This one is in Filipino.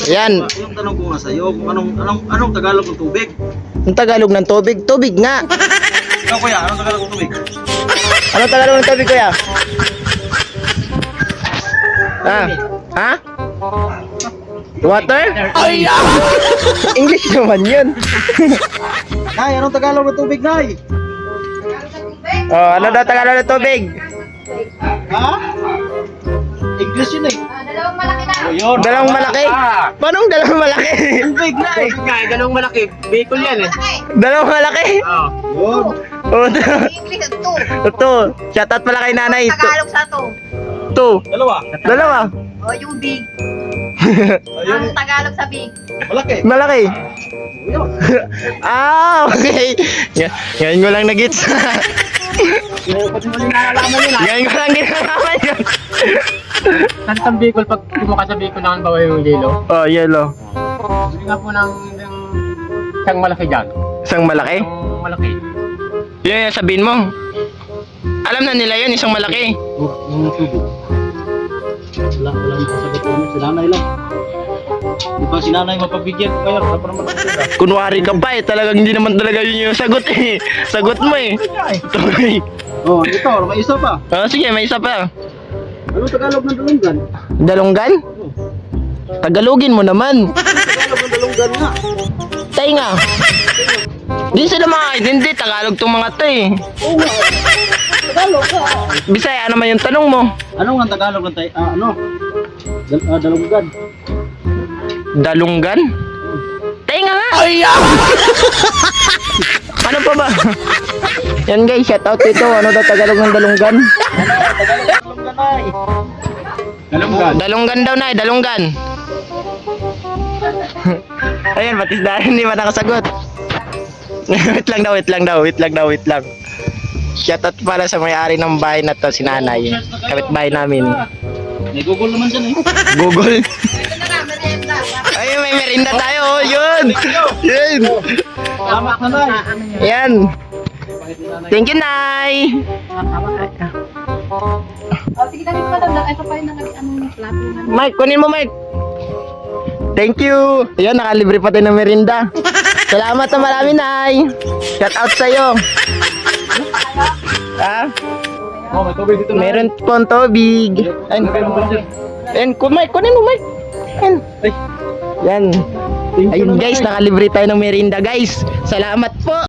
Yan. Yung tanong ko nga sa'yo, kung anong Tagalog ng tubig? Ang Tagalog ng tubig, tubig nga. Ikaw kuya, anong Tagalog ng tubig? Ano Tagalog ng tubig, kuya? Ha? Water? Ay, English naman yun. Nay, anong Tagalog ng tubig, Nay? Oh, ano daw Tagalog ng tubig? Ha? English yun eh. Dalawang malaki na. O yun. Dalawang malaki? Paanong dalawang malaki? Tubig, Nay. Dalawang malaki. Bicol yan eh. Dalawang malaki? Yun. Oh, English, two. ito. Shoutout pala kay nanay. Tagalog sa to. Ito. Dalawa. O yung big. Ayun. Ang Tagalog sa big. Malaki. Malaki. Okay. Ngayon ko lang nag-gets. Ngayon ko lang ginalaman yun. Santang Bicol, pag kumuha sa Bicol naman bawa yung yelo. Oh, yellow. Bili nga po ng isang malaki dyan. Isang malaki? Isang malaki. Yun yung sabihin mo. Alam na nila yun, isang malaki. Yung tubig. Wala yung kasagot mo. Sinanay lang. Di ba sinanay mapagbigyan ko kaya para makakita. Kunwari ka pa eh, talagang hindi naman talaga yun yung sagot eh. Sagot mo eh. Tubig. Oh, ito, may isa pa. Oh, sige, may isa pa. Ano Tagalog ng dalunggan? Dalunggan? Tagalogin mo naman. Tagalog ng dalunggan nga. Tay nga. Di sila makaintindi, Tagalog tong mga to eh. Oo nga. Tagalog nga. Bisaya naman yung tanong mo. Ano nga ang Tagalog ng dalunggan? Dalunggan? Tay nga nga. Ano pa ba? Yan guys, shout out ito. Ano daw Tagalog ng dalunggan? Dalunggan ay. Dalunggan. Dalunggan daw na, dalunggan. Ayan, batis dahil hindi ba nakasagot? wait lang. Shoutout pala sa may-ari ng bahay na to, si nanay. Kapitbahay namin. May Google naman dyan eh. Google. Ito na nga, merienda. Ay, may merinda tayo. Oh, yun. Yun. Tama na Nay. Yan. Thank you, Nay. O, sige na pa daw. Ito pa yung anong plato na. Mike, kunin mo, Mike. Thank you. Ayan, nakalibre pa tayo ng merinda. Salamat na marami, Nay. Shout out sa'yo. Ha? Oh, may tubig dito na. Meron pong tubig. Ayan, Mike, kunin mo, Mike. Ayan. Yan. Ayun guys, nakalibre tayo ng merinda guys. Salamat po.